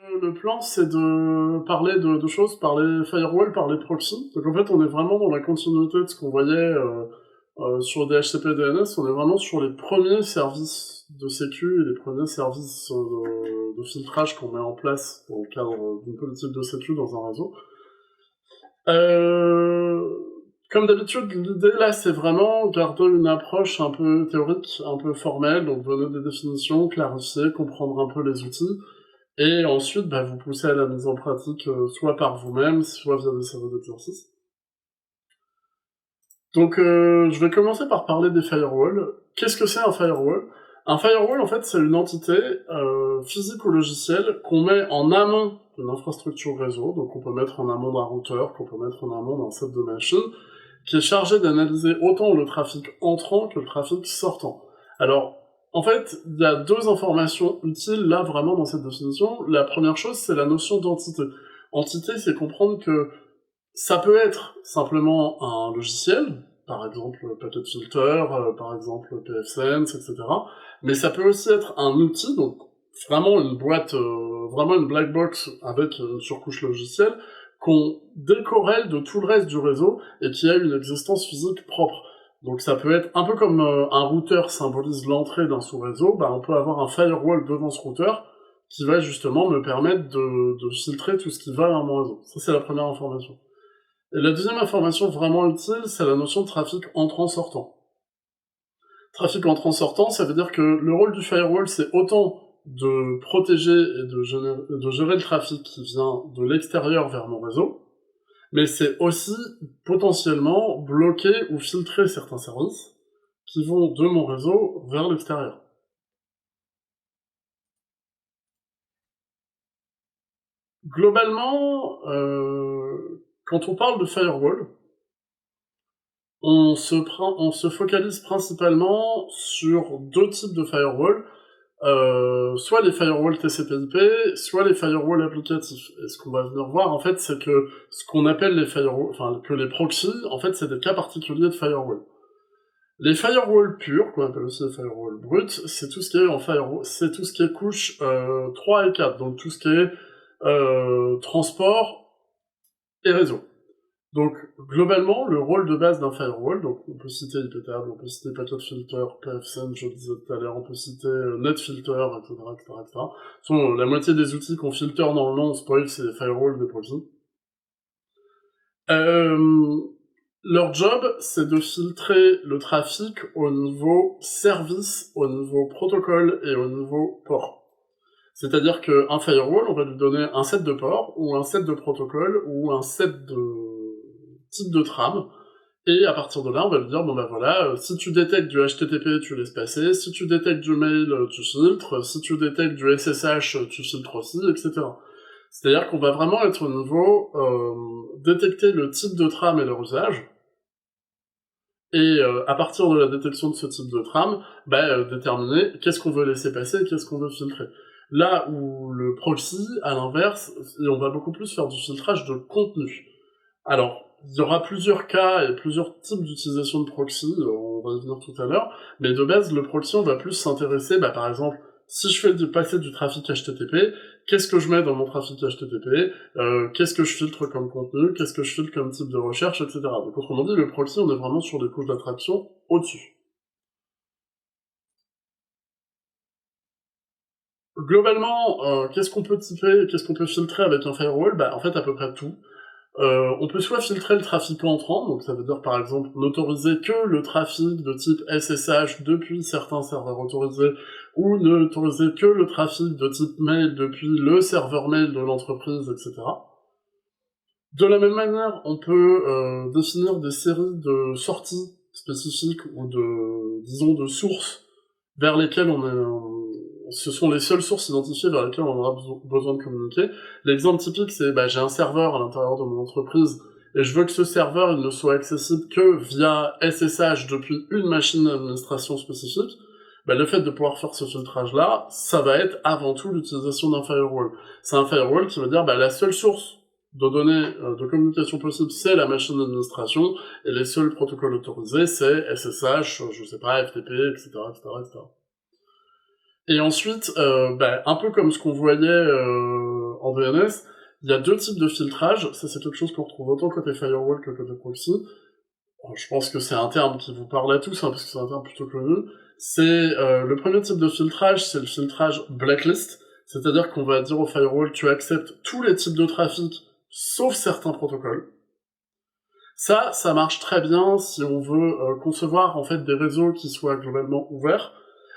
Le plan, c'est de parler de choses, parler firewall, parler proxy. Donc en fait, on est vraiment dans la continuité de ce qu'on voyait sur DHCP et DNS. On est vraiment sur les premiers services de sécu et les premiers services de filtrage qu'on met en place dans le cadre d'une politique de sécu dans un réseau. Comme d'habitude, l'idée là, c'est vraiment garder une approche un peu théorique, un peu formelle, donc donner des définitions, clarifier, comprendre un peu les outils, et ensuite vous pousser à la mise en pratique, soit par vous-même, soit via des séries d'exercices. Donc je vais commencer par parler des firewalls. Qu'est-ce que c'est un firewall? Un firewall, en fait, c'est une entité physique ou logicielle qu'on met en amont d'une infrastructure réseau, donc on peut mettre en amont d'un routeur, qu'on peut mettre en amont d'un set de machines, qui est chargé d'analyser autant le trafic entrant que le trafic sortant. Alors, en fait, il y a deux informations utiles là vraiment dans cette définition. La première chose, c'est la notion d'entité. Entité, c'est comprendre que ça peut être simplement un logiciel, par exemple Packet Filter, par exemple pfSense, etc. Mais ça peut aussi être un outil, donc vraiment une boîte, vraiment une black box avec une surcouche logicielle, qu'on décorrèle de tout le reste du réseau et qui a une existence physique propre. Donc ça peut être un peu comme un routeur symbolise l'entrée d'un sous-réseau, on peut avoir un firewall devant ce routeur qui va justement me permettre de filtrer tout ce qui va vers mon réseau. Ça, c'est la première information. Et la deuxième information vraiment utile, c'est la notion de trafic entrant-sortant. Trafic entrant-sortant, ça veut dire que le rôle du firewall, c'est autant de protéger et de gérer le trafic qui vient de l'extérieur vers mon réseau, mais c'est aussi potentiellement bloquer ou filtrer certains services qui vont de mon réseau vers l'extérieur. Globalement, quand on parle de firewall, on se focalise principalement sur deux types de firewall, soit les firewalls TCP/IP, soit les firewalls applicatifs. Et ce qu'on va venir voir, en fait, c'est que ce qu'on appelle les firewalls, enfin, que les proxys, en fait, c'est des cas particuliers de firewall. Les firewalls purs, qu'on appelle aussi les firewalls bruts, c'est tout ce qui est en firewall, c'est tout ce qui est couche 3 et 4, donc tout ce qui est transport et réseau. Donc, globalement, le rôle de base d'un firewall, donc on peut citer IPTable, on peut citer Packet Filter, pfSense, je le disais tout à l'heure, on peut citer NetFilter, etc., etc., etc. La moitié des outils qu'on filtre dans le nom, spoil, c'est les firewalls des proxys. Leur job, c'est de filtrer le trafic au niveau service, au niveau protocole et au niveau port. C'est-à-dire qu'un firewall, on va lui donner un set de ports, ou un set de protocoles, ou un set de type de trame, et à partir de là, on va lui dire, voilà, si tu détectes du HTTP, tu laisses passer, si tu détectes du mail, tu filtres, si tu détectes du SSH, tu filtres aussi, etc. C'est-à-dire qu'on va vraiment être au niveau détecter le type de trame et leur usage, et à partir de la détection de ce type de trame, déterminer qu'est-ce qu'on veut laisser passer et qu'est-ce qu'on veut filtrer. Là où le proxy, à l'inverse, on va beaucoup plus faire du filtrage de contenu. Alors, il y aura plusieurs cas et plusieurs types d'utilisation de proxy, on va y venir tout à l'heure, mais de base, le proxy, on va plus s'intéresser, par exemple, si je fais passer du trafic HTTP, qu'est-ce que je mets dans mon trafic HTTP, qu'est-ce que je filtre comme contenu, qu'est-ce que je filtre comme type de recherche, etc. Donc autrement dit, le proxy, on est vraiment sur des couches d'attraction au-dessus. Globalement, qu'est-ce qu'on peut typer, qu'est-ce qu'on peut filtrer avec un firewall? En fait, à peu près tout. On peut soit filtrer le trafic entrant, donc ça veut dire par exemple n'autoriser que le trafic de type SSH depuis certains serveurs autorisés, ou n'autoriser que le trafic de type mail depuis le serveur mail de l'entreprise, etc. De la même manière, on peut définir des séries de sorties spécifiques, ou disons, de sources vers lesquelles ce sont les seules sources identifiées vers lesquelles on aura besoin de communiquer. L'exemple typique, c'est j'ai un serveur à l'intérieur de mon entreprise, et je veux que ce serveur il ne soit accessible que via SSH depuis une machine d'administration spécifique. Le fait de pouvoir faire ce filtrage-là, ça va être avant tout l'utilisation d'un firewall. C'est un firewall qui veut dire la seule source de données de communication possible, c'est la machine d'administration, et les seuls protocoles autorisés, c'est SSH, je sais pas, FTP, etc., etc., etc. Et ensuite, un peu comme ce qu'on voyait en DNS, il y a deux types de filtrage. Ça, c'est quelque chose qu'on retrouve autant côté firewall que côté proxy. Je pense que c'est un terme qui vous parle à tous, hein, parce que c'est un terme plutôt connu. C'est le premier type de filtrage, c'est le filtrage blacklist, c'est-à-dire qu'on va dire au firewall, tu acceptes tous les types de trafic, sauf certains protocoles. Ça marche très bien si on veut concevoir en fait des réseaux qui soient globalement ouverts,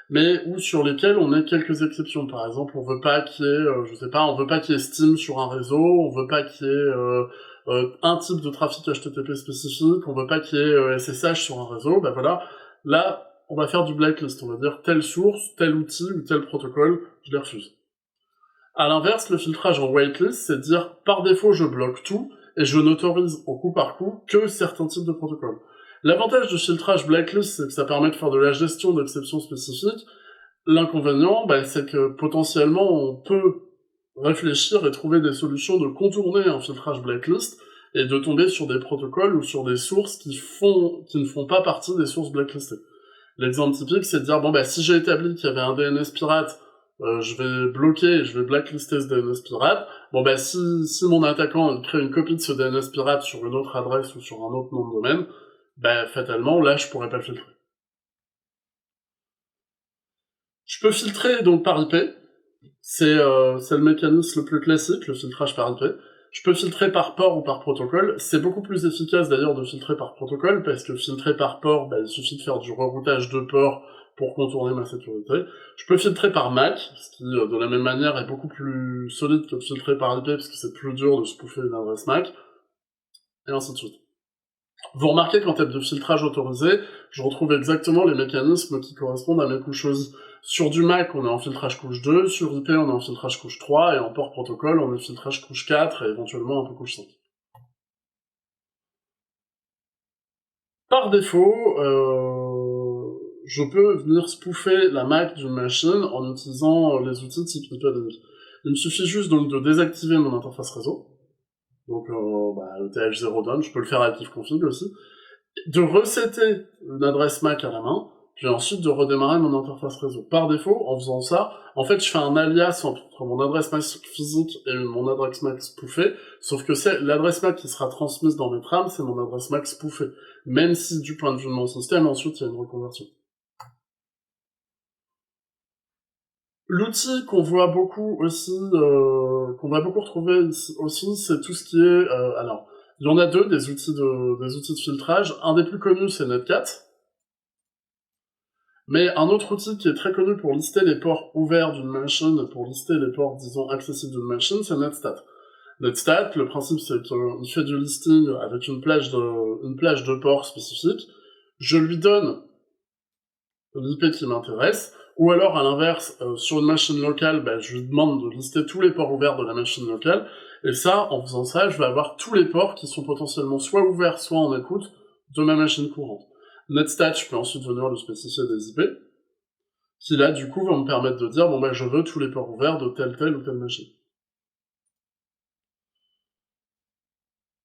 mais où sur lesquels on ait quelques exceptions. Par exemple, on veut pas qu'il y ait, on veut pas qu'il y ait Steam sur un réseau, on veut pas qu'il y ait un type de trafic HTTP spécifique, on veut pas qu'il y ait SSH sur un réseau, bah voilà, là, on va faire du blacklist, on va dire telle source, tel outil ou tel protocole, je les refuse. À l'inverse, le filtrage en whitelist, c'est dire par défaut je bloque tout, et je n'autorise au coup par coup que certains types de protocoles. L'avantage du filtrage blacklist, c'est que ça permet de faire de la gestion d'exceptions spécifiques. L'inconvénient, c'est que potentiellement on peut réfléchir et trouver des solutions de contourner un filtrage blacklist et de tomber sur des protocoles ou sur des sources qui ne font pas partie des sources blacklistées. L'exemple typique, c'est de dire, si j'ai établi qu'il y avait un DNS pirate, je vais bloquer et je vais blacklister ce DNS pirate. Si mon attaquant crée une copie de ce DNS pirate sur une autre adresse ou sur un autre nom de domaine, fatalement, là, je pourrais pas le filtrer. Je peux filtrer donc par IP. C'est le mécanisme le plus classique, le filtrage par IP. Je peux filtrer par port ou par protocole. C'est beaucoup plus efficace d'ailleurs de filtrer par protocole, parce que filtrer par port, il suffit de faire du reroutage de port pour contourner ma sécurité. Je peux filtrer par MAC, ce qui, de la même manière, est beaucoup plus solide que de filtrer par IP, parce que c'est plus dur de spoofer une adresse MAC, et ainsi de suite. Vous remarquez qu'en tête de filtrage autorisé, je retrouve exactement les mécanismes qui correspondent à mes couches OSI. Sur du Mac, on est en filtrage couche 2, sur IP, on est en filtrage couche 3, et en port protocole, on est filtrage couche 4, et éventuellement un peu couche 5. Par défaut, je peux venir spoofer la MAC d'une machine en utilisant les outils type IPdemic. Il me suffit juste donc de désactiver mon interface réseau, donc le TH0 je peux le faire avec ifconfig aussi, de resetter une adresse MAC à la main, puis ensuite de redémarrer mon interface réseau. Par défaut, en faisant ça, en fait, je fais un alias entre mon adresse MAC physique et mon adresse MAC spoofée, sauf que c'est l'adresse MAC qui sera transmise dans mes trames, c'est mon adresse MAC spoofée, même si du point de vue de mon système, ensuite, il y a une reconversion. L'outil qu'on voit beaucoup aussi, qu'on va beaucoup retrouver ici aussi, c'est tout ce qui est, alors, il y en a deux, des outils de filtrage. Un des plus connus, c'est Netcat. Mais un autre outil qui est très connu pour lister les ports ouverts d'une machine, pour lister les ports, disons, accessibles d'une machine, c'est Netstat. Netstat, le principe, c'est qu'il fait du listing avec une plage de ports spécifiques. Je lui donne l'IP qui m'intéresse, ou alors, à l'inverse, sur une machine locale, je lui demande de lister tous les ports ouverts de la machine locale, et ça, en faisant ça, je vais avoir tous les ports qui sont potentiellement soit ouverts, soit en écoute de ma machine courante. Netstat, je peux ensuite venir lui spécifier des IP, qui là, du coup, va me permettre de dire, je veux tous les ports ouverts de telle ou telle machine.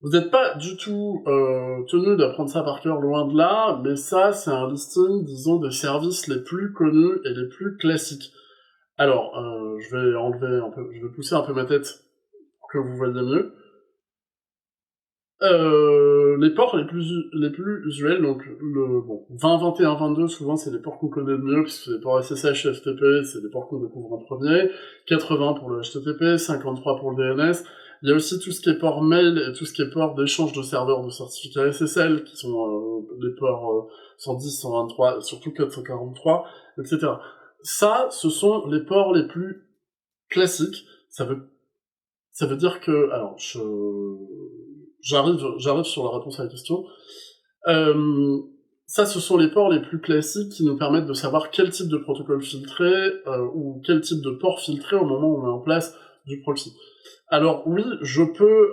Vous n'êtes pas du tout tenu d'apprendre ça par cœur, loin de là, mais ça, c'est un listing, disons, des services les plus connus et les plus classiques. Alors, je vais pousser un peu ma tête pour que vous voyez mieux. Les ports les plus usuels, donc 20, 21, 22, souvent c'est les ports qu'on connaît le mieux, puisque c'est les ports SSH et FTP, c'est les ports qu'on découvre en premier, 80 pour le HTTP, 53 pour le DNS, il y a aussi tout ce qui est port mail et tout ce qui est port d'échange de serveurs de certificats SSL, qui sont les ports 110, 123, surtout 443, etc. Ça, ce sont les ports les plus classiques, ça veut dire que, alors, j'arrive sur la réponse à la question. Ça, ce sont les ports les plus classiques qui nous permettent de savoir quel type de protocole filtrer, ou quel type de port filtrer au moment où on met en place du proxy. Alors oui, je peux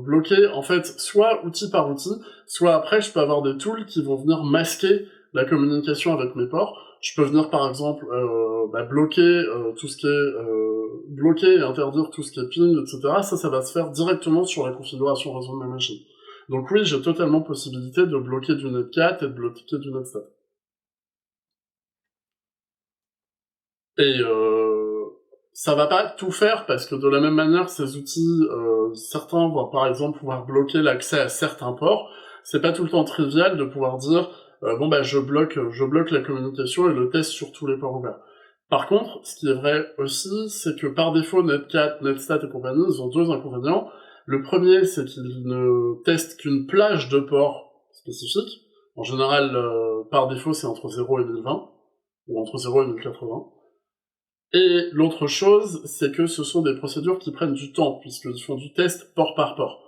bloquer, en fait, soit outil par outil, soit après, je peux avoir des tools qui vont venir masquer la communication avec mes ports. Je peux venir, par exemple, bloquer tout ce qui est bloquer et interdire tout ce qui est ping, etc. Ça va se faire directement sur la configuration réseau de ma machine. Donc oui, j'ai totalement possibilité de bloquer du Netcat et de bloquer du Netstat. Et ça va pas tout faire, parce que de la même manière, ces outils, certains vont par exemple pouvoir bloquer l'accès à certains ports. C'est pas tout le temps trivial de pouvoir dire bon bah je bloque la communication et le teste sur tous les ports ouverts. Par contre, ce qui est vrai aussi, c'est que par défaut, Netcat, Netstat et compagnie, ils ont deux inconvénients. Le premier, c'est qu'ils ne testent qu'une plage de ports spécifiques. En général, par défaut, c'est entre 0 et 1020, ou entre 0 et 1080. Et l'autre chose, c'est que ce sont des procédures qui prennent du temps, puisqu'ils font du test port par port.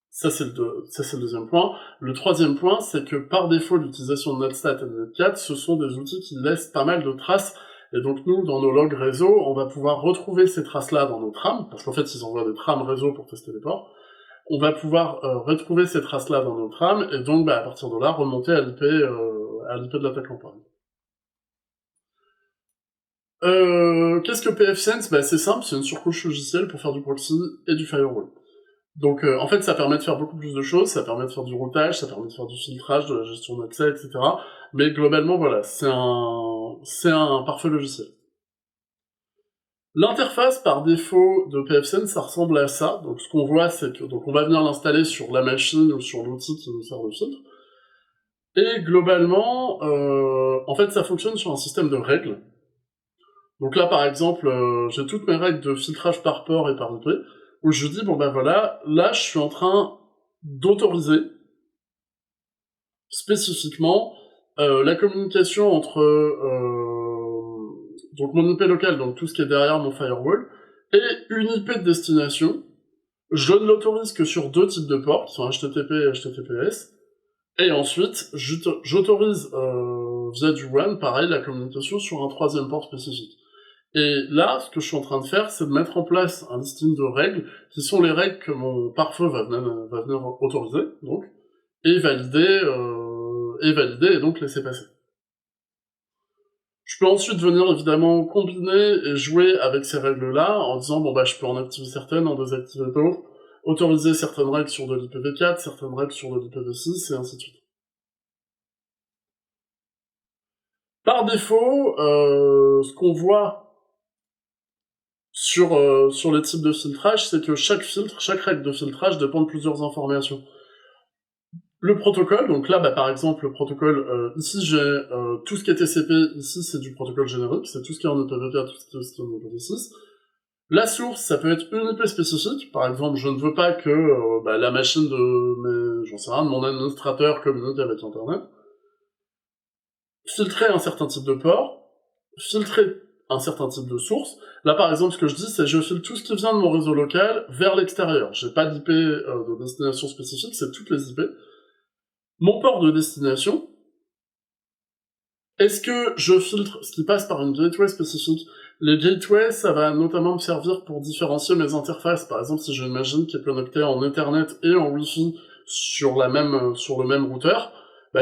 Ça, c'est le deuxième point. Le troisième point, c'est que par défaut, l'utilisation de Netstat et de Netcat, ce sont des outils qui laissent pas mal de traces, et donc nous, dans nos logs réseau, on va pouvoir retrouver ces traces-là dans nos trames, parce qu'en fait, ils envoient des trames réseau pour tester les ports. On va pouvoir retrouver ces traces-là dans nos trames, et donc, à partir de là, remonter à l'IP de l'attaquant, par exemple. Qu'est-ce que pfSense? C'est simple, c'est une surcouche logicielle pour faire du proxy et du firewall. Donc en fait, ça permet de faire beaucoup plus de choses, ça permet de faire du routage, ça permet de faire du filtrage, de la gestion d'accès, etc. Mais globalement, voilà, c'est un pare-feu logiciel. L'interface par défaut de pfSense, ça ressemble à ça. Donc ce qu'on voit, c'est que on va venir l'installer sur la machine ou sur l'outil qui nous sert de filtre. Et globalement, en fait, ça fonctionne sur un système de règles. Donc là, par exemple, j'ai toutes mes règles de filtrage par port et par IP, où je dis, voilà, là, je suis en train d'autoriser spécifiquement la communication entre donc mon IP local, donc tout ce qui est derrière mon firewall, et une IP de destination. Je ne l'autorise que sur deux types de ports, qui sont HTTP et HTTPS, et ensuite, j'autorise via du WAN, pareil, la communication sur un troisième port spécifique. Et là, ce que je suis en train de faire, c'est de mettre en place un listing de règles, qui sont les règles que mon pare-feu va venir autoriser, donc, et valider, et donc laisser passer. Je peux ensuite venir évidemment combiner et jouer avec ces règles-là, en disant, je peux en activer certaines, en désactiver d'autres, autoriser certaines règles sur de l'IPv4, certaines règles sur de l'IPv6, et ainsi de suite. Par défaut, ce qu'on voit sur les types de filtrage, c'est que chaque règle de filtrage dépend de plusieurs informations. Le protocole, donc là, par exemple, le protocole, ici j'ai tout ce qui est TCP, ici c'est du protocole générique, c'est tout ce qui est en IPv4, tout ce qui est en IPv6. La source, ça peut être une IP spécifique, par exemple, je ne veux pas que la machine de mon administrateur communique avec Internet. Filtrer un certain type de port, filtrer un certain type de source. Là, par exemple, ce que je dis, c'est je filtre tout ce qui vient de mon réseau local vers l'extérieur. J'ai pas d'IP de destination spécifique, c'est toutes les IP. Mon port de destination, est-ce que je filtre ce qui passe par une gateway spécifique? Les gateways, ça va notamment me servir pour différencier mes interfaces. Par exemple, si j'ai une machine qui est connectée en Ethernet et en Wi-Fi sur le même routeur,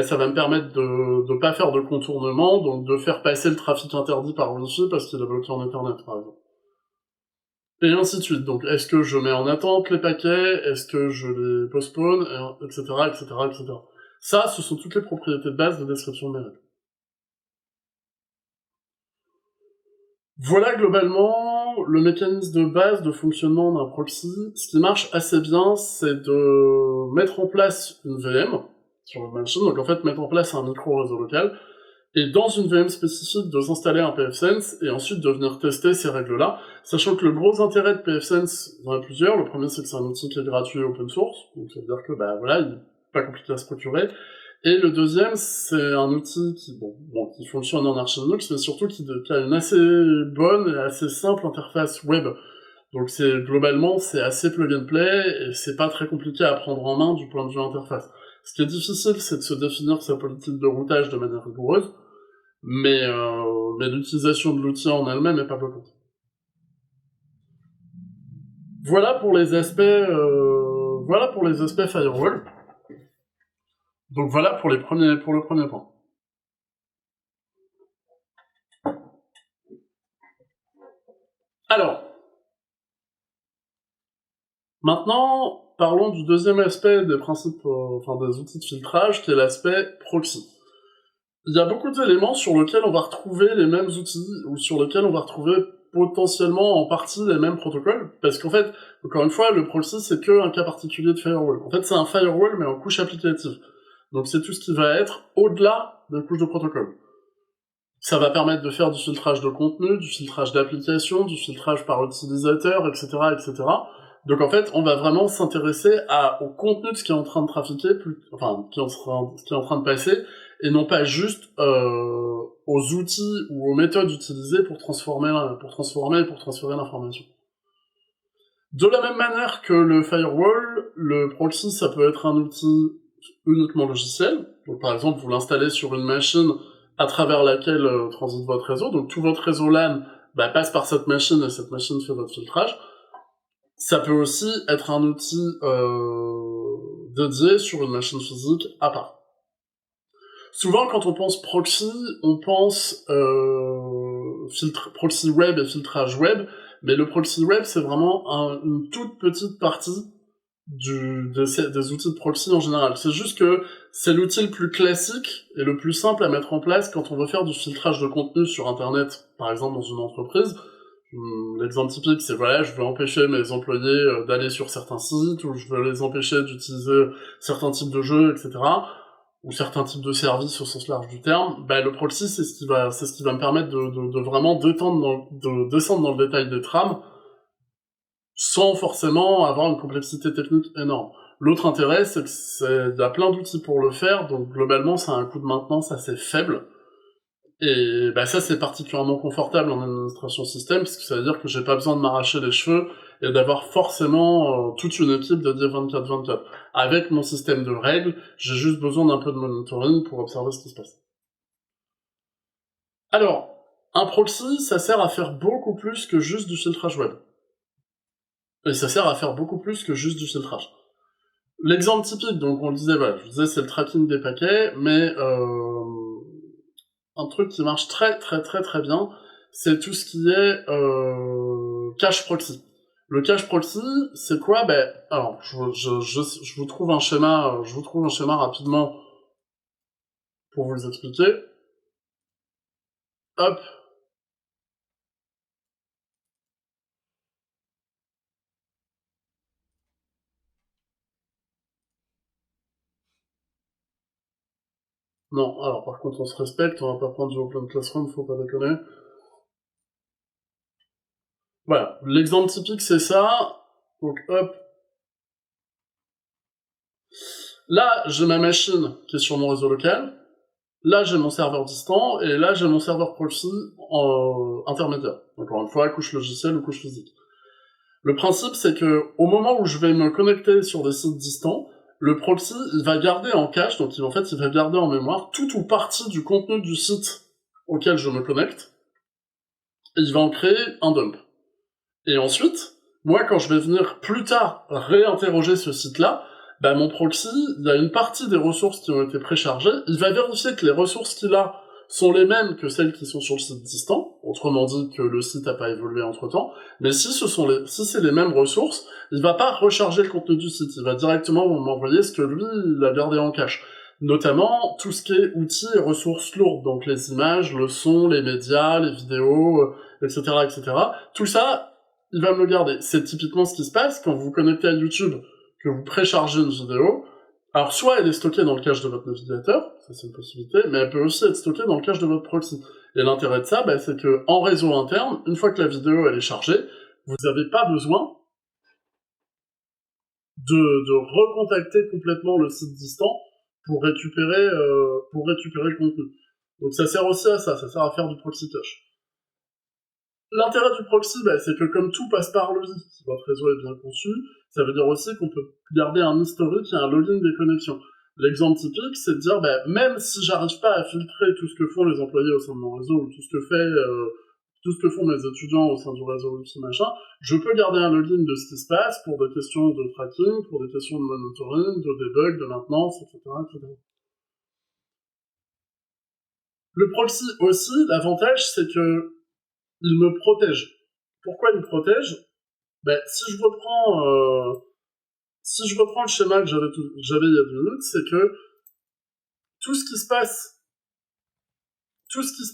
ça va me permettre de pas faire de contournement, donc de faire passer le trafic interdit par Wi-Fi parce qu'il est bloqué en Ethernet, par exemple. Et ainsi de suite. Donc, est-ce que je mets en attente les paquets? Est-ce que je les postpone? Etc., etc., etc. Ça, ce sont toutes les propriétés de base de description de mes règles. Voilà globalement le mécanisme de base de fonctionnement d'un proxy. Ce qui marche assez bien, c'est de mettre en place une VM sur la machine, donc en fait mettre en place un micro-réseau local, et dans une VM spécifique de s'installer un pfSense, et ensuite de venir tester ces règles-là, sachant que le gros intérêt de pfSense, il y en a plusieurs. Le premier, c'est que c'est un outil qui est gratuit et open source, donc ça veut dire que il est pas compliqué à se procurer. Et le deuxième, c'est un outil qui fonctionne en Arch Linux, mais surtout qui a une assez bonne et assez simple interface web. Donc globalement, c'est assez plug and play, et c'est pas très compliqué à prendre en main du point de vue interface. Ce qui est difficile, c'est de se définir sa politique de routage de manière rigoureuse, mais l'utilisation de l'outil en elle-même n'est pas bloquante. Voilà pour les aspects firewall. Donc voilà pour le premier point. Alors, maintenant, parlons du deuxième aspect des principes, des outils de filtrage, qui est l'aspect proxy. Il y a beaucoup d'éléments sur lesquels on va retrouver les mêmes outils, ou sur lesquels on va retrouver potentiellement en partie les mêmes protocoles, parce qu'en fait, encore une fois, le proxy, c'est que un cas particulier de firewall. En fait, c'est un firewall, mais en couche applicative. Donc c'est tout ce qui va être au-delà des couches de protocole. Ça va permettre de faire du filtrage de contenu, du filtrage d'applications, du filtrage par utilisateur, etc., etc. Donc en fait, on va vraiment s'intéresser au contenu de ce qui est en train de trafiquer, ce qui est en train de passer, et non pas juste aux outils ou aux méthodes utilisées pour transformer et pour transférer l'information. De la même manière que le firewall, le proxy, ça peut être un outil uniquement logiciel. Donc par exemple, vous l'installez sur une machine à travers laquelle transite votre réseau. Donc tout votre réseau LAN passe par cette machine et cette machine fait votre filtrage. Ça peut aussi être un outil dédié sur une machine physique à part. Souvent, quand on pense proxy, on pense proxy web et filtrage web, mais le proxy web, c'est vraiment une toute petite partie des outils de proxy en général. C'est juste que c'est l'outil le plus classique et le plus simple à mettre en place quand on veut faire du filtrage de contenu sur Internet, par exemple dans une entreprise. L'exemple typique, c'est voilà, je veux empêcher mes employés d'aller sur certains sites, ou je veux les empêcher d'utiliser certains types de jeux, etc., ou certains types de services au sens large du terme. Le proxy, c'est ce qui va me permettre de vraiment descendre dans le détail des trames, sans forcément avoir une complexité technique énorme. L'autre intérêt, c'est qu'il y a plein d'outils pour le faire, donc globalement, ça a un coût de maintenance assez faible. Et ça, c'est particulièrement confortable en administration système, parce que ça veut dire que j'ai pas besoin de m'arracher les cheveux et d'avoir forcément toute une équipe dédiée 24/24. Avec mon système de règles, j'ai juste besoin d'un peu de monitoring pour observer ce qui se passe. Alors, un proxy, ça sert à faire beaucoup plus que juste du filtrage web. Et ça sert à faire beaucoup plus que juste du filtrage. L'exemple typique, donc on le disait, voilà, je vous disais, c'est le tracking des paquets, mais un truc qui marche très très très très bien, c'est tout ce qui est cache proxy. Le cache proxy, c'est quoi? Alors, je vous trouve un schéma, rapidement pour vous expliquer. Hop. Non, alors par contre on se respecte, on va pas prendre du Open Classroom, faut pas déconner. Voilà, l'exemple typique c'est ça. Donc hop. Là, j'ai ma machine qui est sur mon réseau local. Là, j'ai mon serveur distant, et là, j'ai mon serveur proxy intermédiaire. Encore une fois, couche logicielle ou couche physique. Le principe, c'est que au moment où je vais me connecter sur des sites distants, le proxy, il va garder en cache, donc il va garder en mémoire tout ou partie du contenu du site auquel je me connecte, et il va en créer un dump. Et ensuite, moi, quand je vais venir plus tard réinterroger ce site-là, mon proxy, il y a une partie des ressources qui ont été préchargées, il va vérifier que les ressources qu'il a sont les mêmes que celles qui sont sur le site distant, autrement dit que le site n'a pas évolué entre-temps, mais si c'est les mêmes ressources, il va pas recharger le contenu du site, il va directement m'envoyer ce que lui, il a gardé en cache. Notamment, tout ce qui est outils et ressources lourdes, donc les images, le son, les médias, les vidéos, etc., etc. Tout ça, il va me le garder. C'est typiquement ce qui se passe quand vous vous connectez à YouTube, que vous préchargez une vidéo. Alors, soit elle est stockée dans le cache de votre navigateur, ça c'est une possibilité, mais elle peut aussi être stockée dans le cache de votre proxy. Et l'intérêt de ça, c'est que en réseau interne, une fois que la vidéo elle est chargée, vous n'avez pas besoin de recontacter complètement le site distant pour récupérer le contenu. Donc ça sert aussi à ça sert à faire du proxy cache. L'intérêt du proxy, c'est que comme tout passe par lui, si votre réseau est bien conçu, ça veut dire aussi qu'on peut garder un historique et un login des connexions. L'exemple typique, c'est de dire, même si j'arrive pas à filtrer tout ce que font les employés au sein de mon réseau, ou tout ce que font mes étudiants au sein du réseau Wi-Fi machin, je peux garder un login de ce qui se passe pour des questions de tracking, pour des questions de monitoring, de debug, de maintenance, etc., etc. Le proxy aussi, l'avantage, c'est que il me protège. Pourquoi il me protège? Si je reprends le schéma que j'avais il y a 2 minutes, c'est que tout ce qui se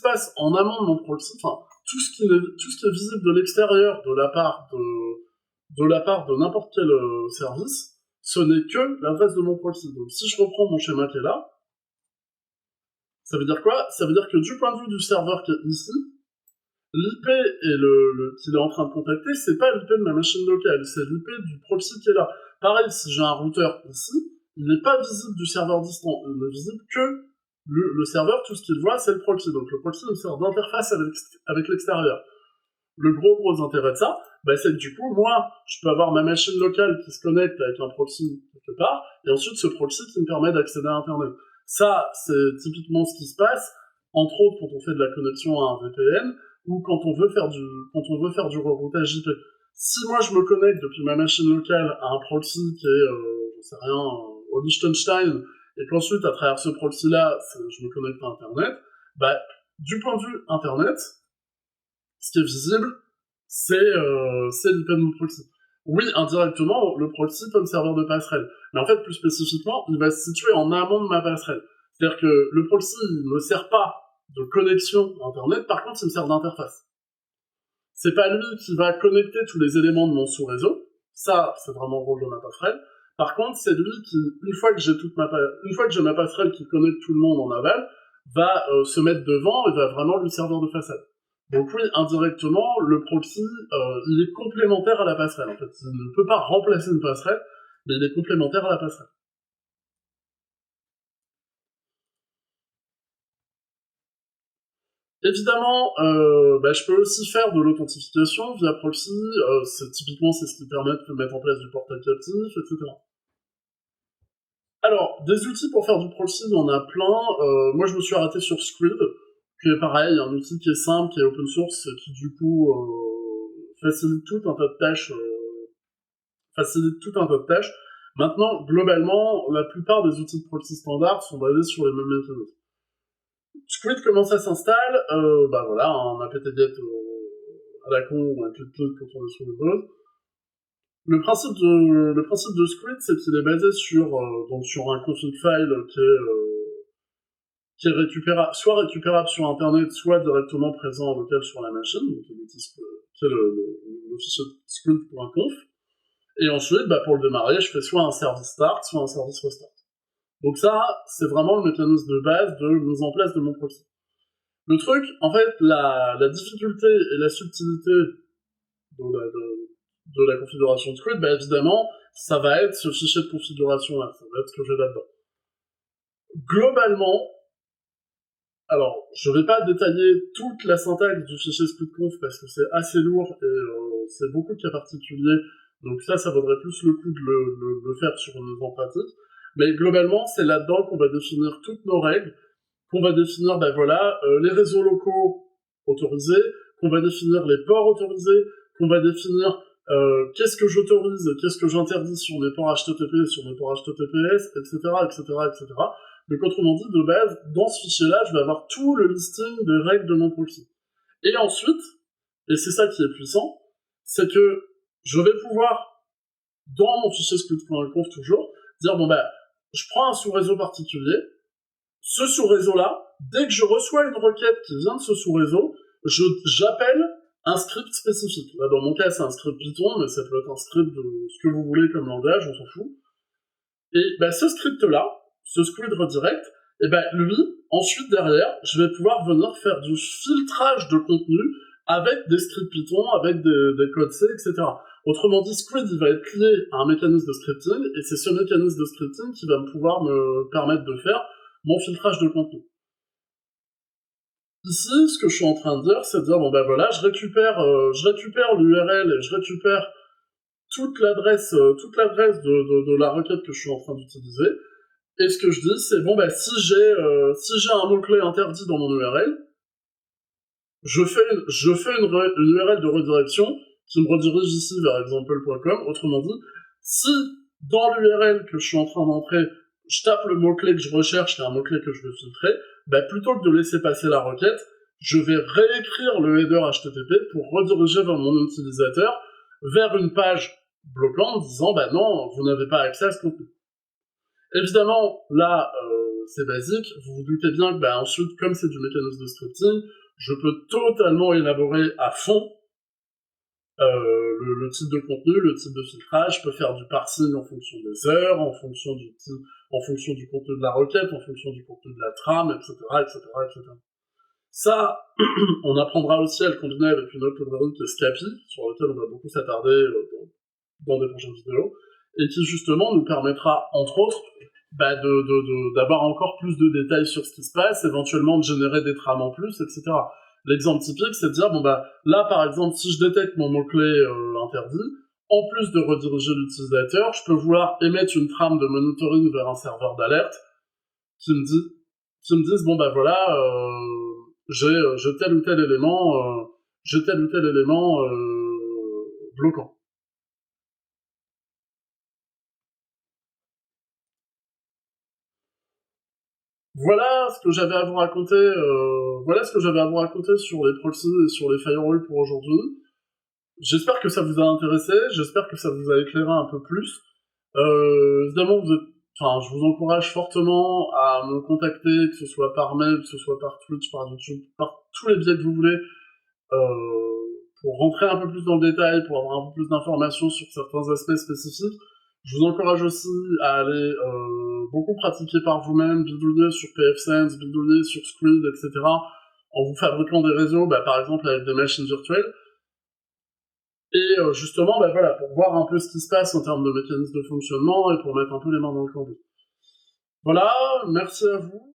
passe en amont de mon proxy, enfin, tout ce qui est visible de l'extérieur de la part de n'importe quel service, ce n'est que l'adresse de mon proxy. Donc si je reprends mon schéma qui est là, ça veut dire quoi? Ça veut dire que du point de vue du serveur qui est ici, l'IP qu'il est en train de contacter, c'est pas l'IP de ma machine locale, c'est l'IP du proxy qui est là. Pareil, si j'ai un routeur ici, il n'est pas visible du serveur distant, il n'est visible que le serveur, tout ce qu'il voit, c'est le proxy. Donc le proxy me sert d'interface avec l'extérieur. Le gros intérêt de ça, c'est que du coup, moi, je peux avoir ma machine locale qui se connecte avec un proxy quelque part, et ensuite ce proxy qui me permet d'accéder à Internet. Ça, c'est typiquement ce qui se passe, entre autres quand on fait de la connexion à un VPN, ou quand on veut faire du reroutage IP. Si moi je me connecte depuis ma machine locale à un proxy qui est, j'en sais rien, au Liechtenstein, et qu'ensuite, à travers ce proxy-là, je me connecte à Internet, du point de vue Internet, ce qui est visible, c'est l'IP de mon proxy. Oui, indirectement, le proxy peut me servir de passerelle. Mais en fait, plus spécifiquement, il va se situer en amont de ma passerelle. C'est-à-dire que le proxy ne me sert pas de connexion Internet, par contre, il me sert d'interface. C'est pas lui qui va connecter tous les éléments de mon sous-réseau. Ça, c'est vraiment le rôle de ma passerelle. Par contre, c'est lui qui, une fois que j'ai ma passerelle qui connecte tout le monde en aval, va se mettre devant et va vraiment lui servir de façade. Donc oui, indirectement, le proxy, il est complémentaire à la passerelle. En fait, il ne peut pas remplacer une passerelle, mais il est complémentaire à la passerelle. Évidemment, je peux aussi faire de l'authentification via proxy. Typiquement, c'est ce qui permet de mettre en place du portail captif, etc. Alors, des outils pour faire du proxy, il y en a plein. Moi, je me suis arrêté sur Squid, qui est pareil, un outil qui est simple, qui est open source, qui du coup facilite tout un tas de tâches. Maintenant, globalement, la plupart des outils de proxy standards sont basés sur les mêmes mécanismes. Squid, comment ça s'installe? Voilà, un apt-get à la con ou un clic quand on est sur Windows. Le principe de Squid, c'est qu'il est basé sur un config file qui est soit récupérable sur Internet, soit directement présent en local sur la machine, donc qui est le fichier squid.conf. Et ensuite, pour le démarrer, je fais soit un service start, soit un service restart. Donc ça, c'est vraiment le mécanisme de base de mise en place de mon proxy. Le truc, en fait, la difficulté et la subtilité de la configuration de Squid, évidemment, ça va être ce fichier de configuration-là, ça va être ce que j'ai là-dedans. Globalement, alors, je vais pas détailler toute la syntaxe du fichier squid.conf parce que c'est assez lourd et c'est beaucoup de cas particuliers, donc ça vaudrait plus le coup de le faire sur une mise en pratique. Mais globalement, c'est là-dedans qu'on va définir toutes nos règles, qu'on va définir, les réseaux locaux autorisés, qu'on va définir les ports autorisés, qu'on va définir qu'est-ce que j'autorise et qu'est-ce que j'interdis sur mes ports HTTP, sur mes ports HTTPS, etc., etc., etc. Donc autrement dit, de base, dans ce fichier-là, je vais avoir tout le listing des règles de mon proxy. Et ensuite, et c'est ça qui est puissant, c'est que je vais pouvoir, dans mon fichier squid.conf toujours, dire, je prends un sous-réseau particulier, ce sous-réseau-là, dès que je reçois une requête qui vient de ce sous-réseau, j'appelle un script spécifique. Là, dans mon cas, c'est un script Python, mais ça peut être un script de ce que vous voulez comme langage, on s'en fout. Et ce script-là, ce squid redirect, lui, ensuite, derrière, je vais pouvoir venir faire du filtrage de contenu avec des scripts Python, avec des codes C, etc. Autrement dit, Squid, il va être lié à un mécanisme de scripting, et c'est ce mécanisme de scripting qui va pouvoir me permettre de faire mon filtrage de contenu. Ici, ce que je suis en train de dire, c'est de dire, je récupère l'URL et je récupère toute l'adresse de la requête que je suis en train d'utiliser. Et ce que je dis, c'est, si j'ai un mot-clé interdit dans mon URL, je fais une URL de redirection qui me redirige ici vers example.com. Autrement dit, si dans l'URL que je suis en train d'entrer, je tape le mot-clé que je recherche, qui est un mot-clé que je veux filtrer, plutôt que de laisser passer la requête, je vais réécrire le header HTTP pour rediriger vers mon utilisateur vers une page bloquant en disant non, vous n'avez pas accès à ce contenu. Évidemment, là, c'est basique, vous vous doutez bien que ensuite, comme c'est du mécanisme de scripting, je peux totalement élaborer à fond le type de contenu, le type de filtrage. Je peux faire du parsing en fonction des heures, en fonction du contenu de la requête, en fonction du contenu de la trame, etc., etc., etc. Ça, on apprendra aussi à le combiner avec une autre librairie qui est Scapy, sur laquelle on va beaucoup s'attarder dans des prochaines vidéos, et qui justement nous permettra, entre autres, d'avoir encore plus de détails sur ce qui se passe, éventuellement de générer des trames en plus, etc. L'exemple typique, c'est de dire, là, par exemple, si je détecte mon mot-clé interdit, en plus de rediriger l'utilisateur, je peux vouloir émettre une trame de monitoring vers un serveur d'alerte qui me dise, j'ai tel ou tel élément bloquant. Voilà ce que j'avais à vous raconter. Sur les proxys et sur les firewalls pour aujourd'hui. J'espère que ça vous a intéressé. J'espère que ça vous a éclairé un peu plus. Évidemment, je vous encourage fortement à me contacter, que ce soit par mail, que ce soit par Twitch, par YouTube, par tous les biais que vous voulez, pour rentrer un peu plus dans le détail, pour avoir un peu plus d'informations sur certains aspects spécifiques. Je vous encourage aussi à aller beaucoup pratiquer par vous-même, bidouiller sur pfSense, bidouiller sur Squid, etc., en vous fabriquant des réseaux, par exemple avec des machines virtuelles. Et justement, pour voir un peu ce qui se passe en termes de mécanismes de fonctionnement et pour mettre un peu les mains dans le cambouis. Voilà, merci à vous.